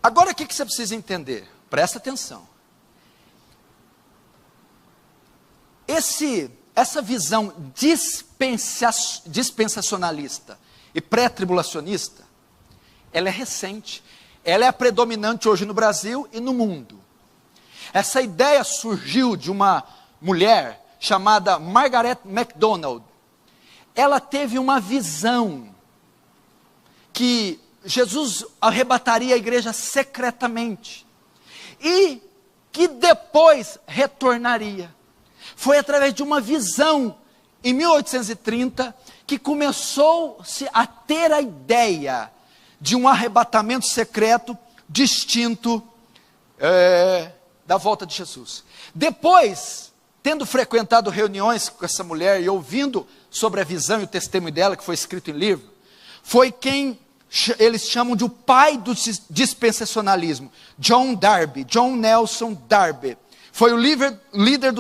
Agora o que você precisa entender? Presta atenção. Essa visão dispensacionalista e pré-tribulacionista, ela é recente. Ela é a predominante hoje no Brasil e no mundo. Essa ideia surgiu de uma mulher chamada Margaret MacDonald. Ela teve uma visão que Jesus arrebataria a igreja secretamente e que depois retornaria. Foi através de uma visão, em 1830, que começou-se a ter a ideia de um arrebatamento secreto distinto da volta de Jesus. Depois, tendo frequentado reuniões com essa mulher e ouvindo sobre a visão e o testemunho dela, que foi escrito em livro, foi quem eles chamam de o pai do dispensacionalismo, John Nelson Darby. Foi o líder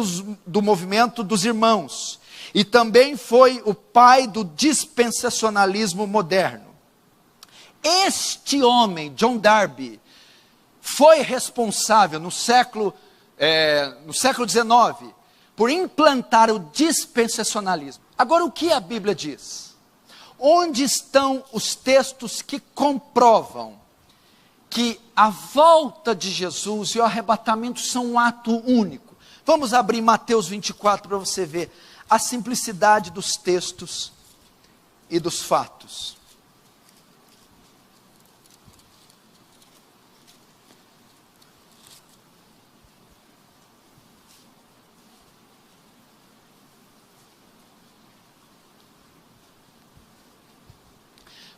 do movimento dos irmãos. E também foi o pai do dispensacionalismo moderno. Este homem, John Darby, foi responsável no século XIX por implantar o dispensacionalismo. Agora, o que a Bíblia diz? Onde estão os textos que comprovam que a volta de Jesus e o arrebatamento são um ato único? Vamos abrir Mateus 24 para você ver a simplicidade dos textos e dos fatos.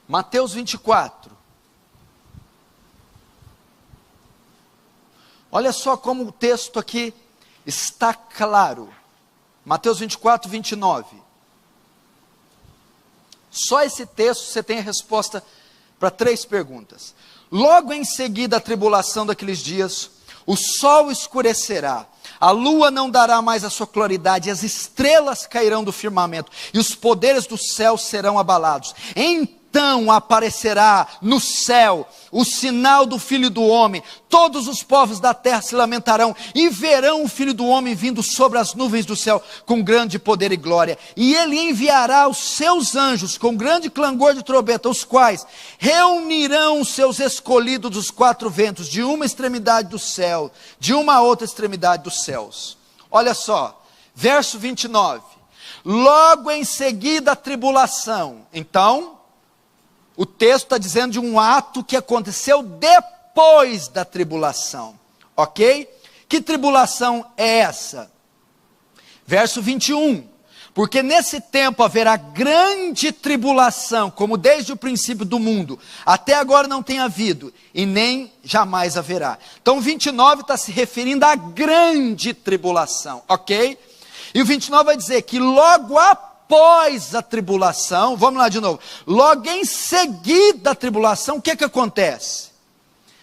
Mateus 24. Olha só como o texto aqui está claro. Mateus 24, 29. Só esse texto você tem a resposta para 3 perguntas. Logo em seguida a tribulação daqueles dias, o sol escurecerá, a lua não dará mais a sua claridade, as estrelas cairão do firmamento, e os poderes do céu serão abalados. Então aparecerá no céu o sinal do Filho do Homem. Todos os povos da terra se lamentarão e verão o Filho do Homem vindo sobre as nuvens do céu com grande poder e glória. E ele enviará os seus anjos com grande clangor de trombeta, os quais reunirão os seus escolhidos dos 4 ventos, de uma extremidade do céu, de uma outra extremidade dos céus. Olha só, verso 29. Logo em seguida a tribulação. Então, o texto está dizendo de um ato que aconteceu depois da tribulação, ok? Que tribulação é essa? Verso 21, porque nesse tempo haverá grande tribulação, como desde o princípio do mundo, até agora não tem havido, e nem jamais haverá. Então 29 está se referindo à grande tribulação, ok? E o 29 vai dizer que logo após a tribulação, vamos lá de novo, logo em seguida a tribulação, o que acontece?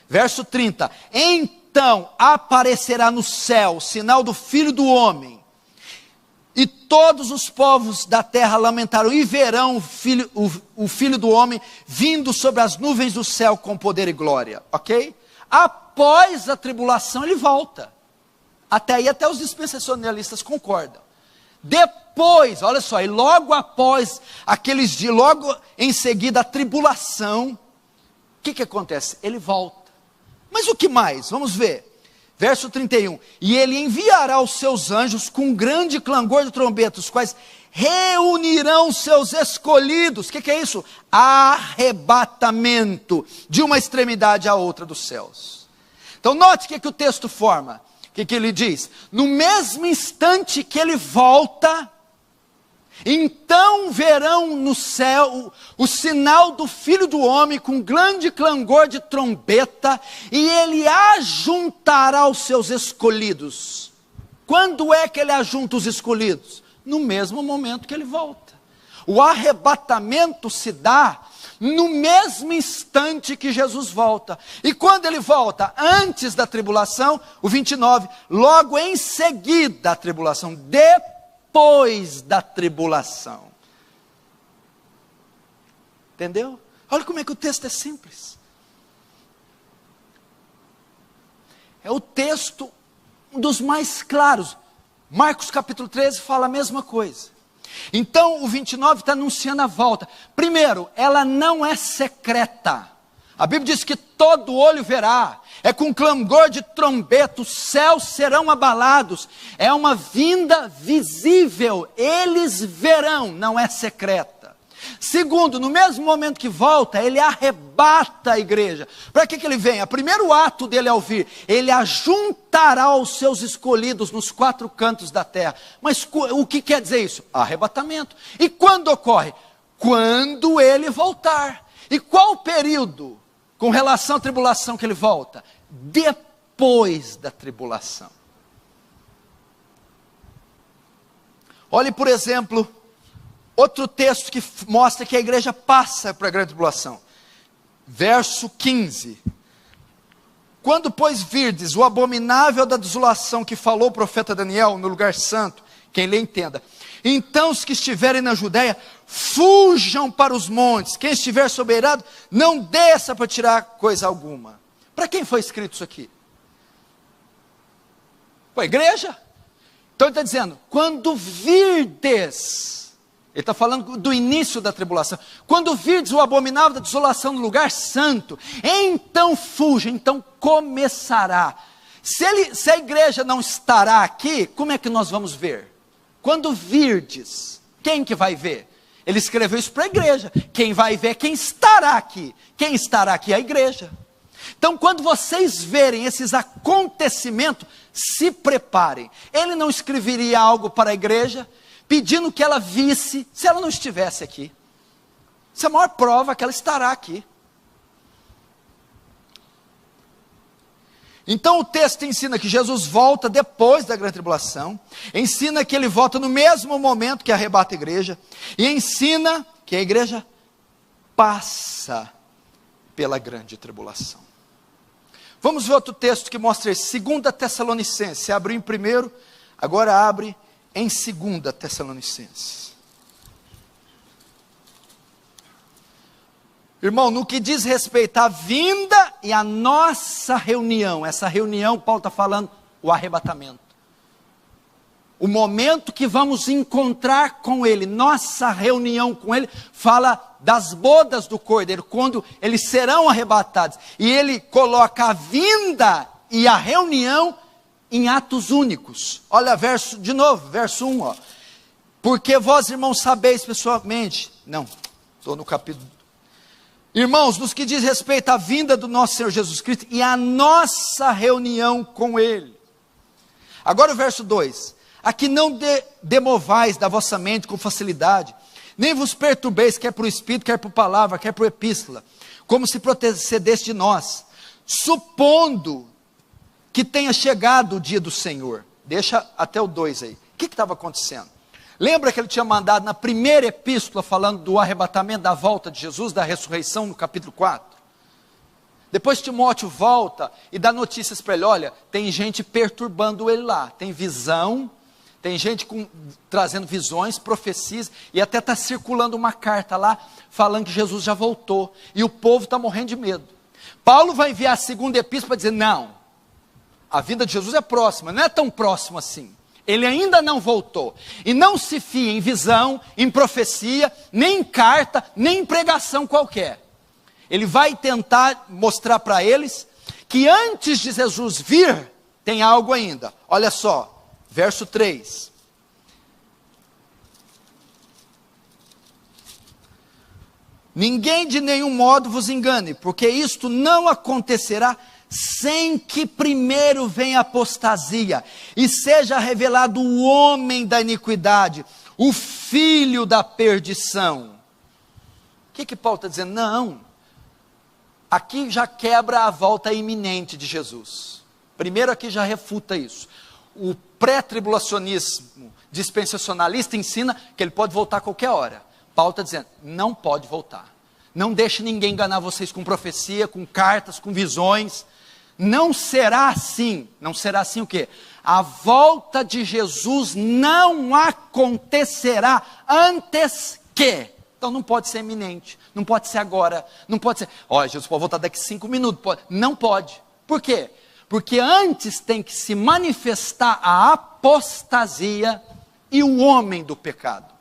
Verso 30, então aparecerá no céu o sinal do Filho do Homem, e todos os povos da terra lamentarão e verão o filho do Homem vindo sobre as nuvens do céu com poder e glória, ok? Após a tribulação ele volta, até aí até os dispensacionalistas concordam. Depois, olha só, e logo após aqueles dias, logo em seguida a tribulação, o que acontece? Ele volta. Mas o que mais? Vamos ver. Verso 31. E ele enviará os seus anjos com grande clangor de trombeta, os quais reunirão os seus escolhidos. O que é isso? Arrebatamento de uma extremidade à outra dos céus. Então note o que o texto forma. O que ele diz? No mesmo instante que ele volta, então verão no céu o sinal do Filho do Homem com grande clangor de trombeta, e ele ajuntará os seus escolhidos. Quando é que ele ajunta os escolhidos? No mesmo momento que ele volta. O arrebatamento se dá no mesmo instante que Jesus volta. E quando ele volta? Antes da tribulação, o 29, logo em seguida a tribulação, depois da tribulação. Entendeu? Olha como é que o texto é simples. É o texto, um dos mais claros. Marcos capítulo 13 fala a mesma coisa. Então o 29 está anunciando a volta. Primeiro, ela não é secreta. A Bíblia diz que todo olho verá. É com clamor de trombeta, os céus serão abalados. É uma vinda visível. Eles verão, não é secreta. Segundo, no mesmo momento que volta, ele arrebata a igreja. Para que ele vem? O primeiro ato dele ao vir, ele ajuntará os seus escolhidos nos 4 cantos da terra. Mas o que quer dizer isso? Arrebatamento. E quando ocorre? Quando ele voltar. E qual o período com relação à tribulação que ele volta? Depois da tribulação. Olhe, por exemplo, outro texto que mostra que a igreja passa para a grande tribulação. Verso 15. Quando, pois, virdes o abominável da desolação que falou o profeta Daniel no lugar santo, quem lê entenda. Então os que estiverem na Judéia, fujam para os montes. Quem estiver soberano, não desça para tirar coisa alguma. Para quem foi escrito isso aqui? Para a igreja. Então ele está dizendo, quando virdes, ele está falando do início da tribulação. Quando virdes o abominável da desolação no lugar santo, então fuja, então começará. Se a igreja não estará aqui, como é que nós vamos ver? Quando virdes, quem que vai ver? Ele escreveu isso para a igreja. Quem vai ver é quem estará aqui. Quem estará aqui é a igreja. Então, quando vocês verem esses acontecimentos, se preparem. Ele não escreveria algo para a igreja, pedindo que ela visse, se ela não estivesse aqui. Isso é a maior prova que ela estará aqui. Então o texto ensina que Jesus volta depois da grande tribulação, ensina que ele volta no mesmo momento que arrebata a igreja, e ensina que a igreja passa pela grande tribulação. Vamos ver outro texto que mostra isso, 2 Tessalonicenses, você abriu em primeiro, agora abre em 2 Tessalonicenses. Irmão, no que diz respeito à vinda e à nossa reunião, essa reunião, Paulo está falando, o arrebatamento. O momento que vamos encontrar com Ele, nossa reunião com Ele, fala das bodas do Cordeiro, quando eles serão arrebatados. E ele coloca a vinda e a reunião em atos únicos. Olha, de novo, verso 1, ó. Porque vós, irmãos, sabeis pessoalmente. Não, estou no capítulo. Irmãos, nos que diz respeito à vinda do nosso Senhor Jesus Cristo e à nossa reunião com Ele. Agora o verso 2. Aqui não demovais da vossa mente com facilidade, nem vos perturbeis, quer por Espírito, quer por palavra, quer por epístola, como se procedesse de nós, supondo que tenha chegado o dia do Senhor. Deixa até o 2 aí. O que estava acontecendo? Lembra que ele tinha mandado na primeira epístola, falando do arrebatamento, da volta de Jesus, da ressurreição, no capítulo 4? Depois Timóteo volta e dá notícias para ele, olha, tem gente perturbando ele lá, tem visão, tem gente trazendo visões, profecias, e até está circulando uma carta lá, falando que Jesus já voltou, e o povo está morrendo de medo. Paulo vai enviar a segunda epístola para dizer, não, a vinda de Jesus é próxima, não é tão próximo assim. Ele ainda não voltou. E não se fia em visão, em profecia, nem em carta, nem em pregação qualquer. Ele vai tentar mostrar para eles que antes de Jesus vir, tem algo ainda. Olha só, verso 3. Ninguém de nenhum modo vos engane, porque isto não acontecerá sem que primeiro venha a apostasia, e seja revelado o homem da iniquidade, o filho da perdição. O que Paulo está dizendo? Não, aqui já quebra a volta iminente de Jesus. Primeiro aqui já refuta isso. O pré-tribulacionismo dispensacionalista ensina que ele pode voltar a qualquer hora. Paulo está dizendo, não pode voltar. Não deixe ninguém enganar vocês com profecia, com cartas, com visões. Não será assim. Não será assim o quê? A volta de Jesus não acontecerá antes que. Então não pode ser iminente. Não pode ser agora. Não pode ser, olha, Jesus pode voltar daqui 5 minutos. Não pode. Por quê? Porque antes tem que se manifestar a apostasia e o homem do pecado.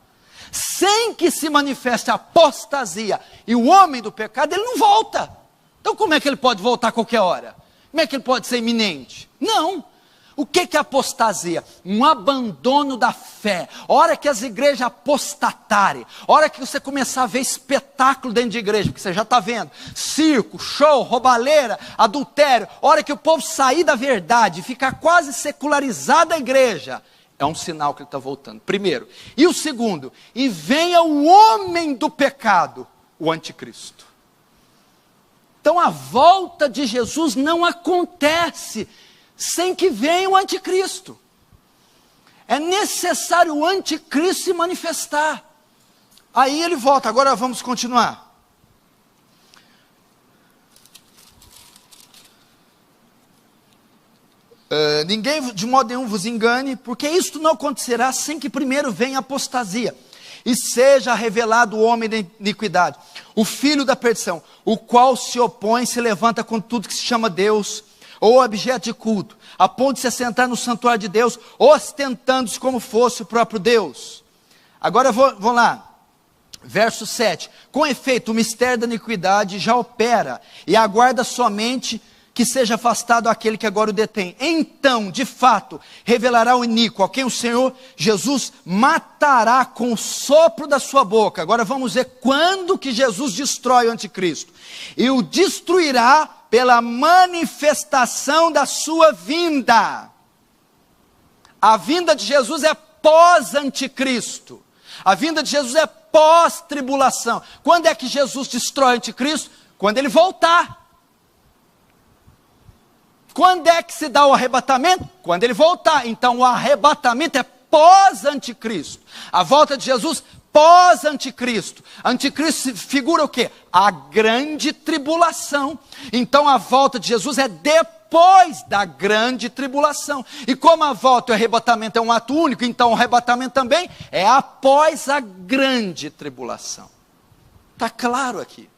Sem que se manifeste a apostasia e o homem do pecado, ele não volta. Então como é que ele pode voltar a qualquer hora? Como é que ele pode ser iminente? Não. O que é apostasia? Um abandono da fé. A hora que as igrejas apostatarem, a hora que você começar a ver espetáculo dentro de igreja, porque você já está vendo, circo, show, roubalheira, adultério, a hora que o povo sair da verdade, ficar quase secularizada a igreja, é um sinal que ele está voltando, primeiro. E o segundo, e venha o homem do pecado, o anticristo. Então a volta de Jesus não acontece sem que venha o anticristo. É necessário o anticristo se manifestar. Aí ele volta. Agora vamos continuar. Ninguém de modo nenhum vos engane, porque isto não acontecerá sem que primeiro venha a apostasia, e seja revelado o homem da iniquidade, o filho da perdição, o qual se opõe, se levanta com tudo que se chama Deus, ou objeto de culto, a ponto de se assentar no santuário de Deus, ostentando-se como fosse o próprio Deus. Agora vamos lá, verso 7, com efeito o mistério da iniquidade já opera, e aguarda somente que seja afastado aquele que agora o detém. Então, de fato, revelará o iníquo, a quem o Senhor Jesus matará com o sopro da sua boca. Agora vamos ver quando que Jesus destrói o anticristo. E o destruirá pela manifestação da sua vinda. A vinda de Jesus é pós-anticristo. A vinda de Jesus é pós-tribulação. Quando é que Jesus destrói o anticristo? Quando ele voltar. Quando é que se dá o arrebatamento? Quando ele voltar. Então o arrebatamento é pós-anticristo. A volta de Jesus, pós-anticristo. Anticristo figura o quê? A grande tribulação. Então a volta de Jesus é depois da grande tribulação. E como a volta e o arrebatamento é um ato único, então o arrebatamento também é após a grande tribulação. Está claro aqui.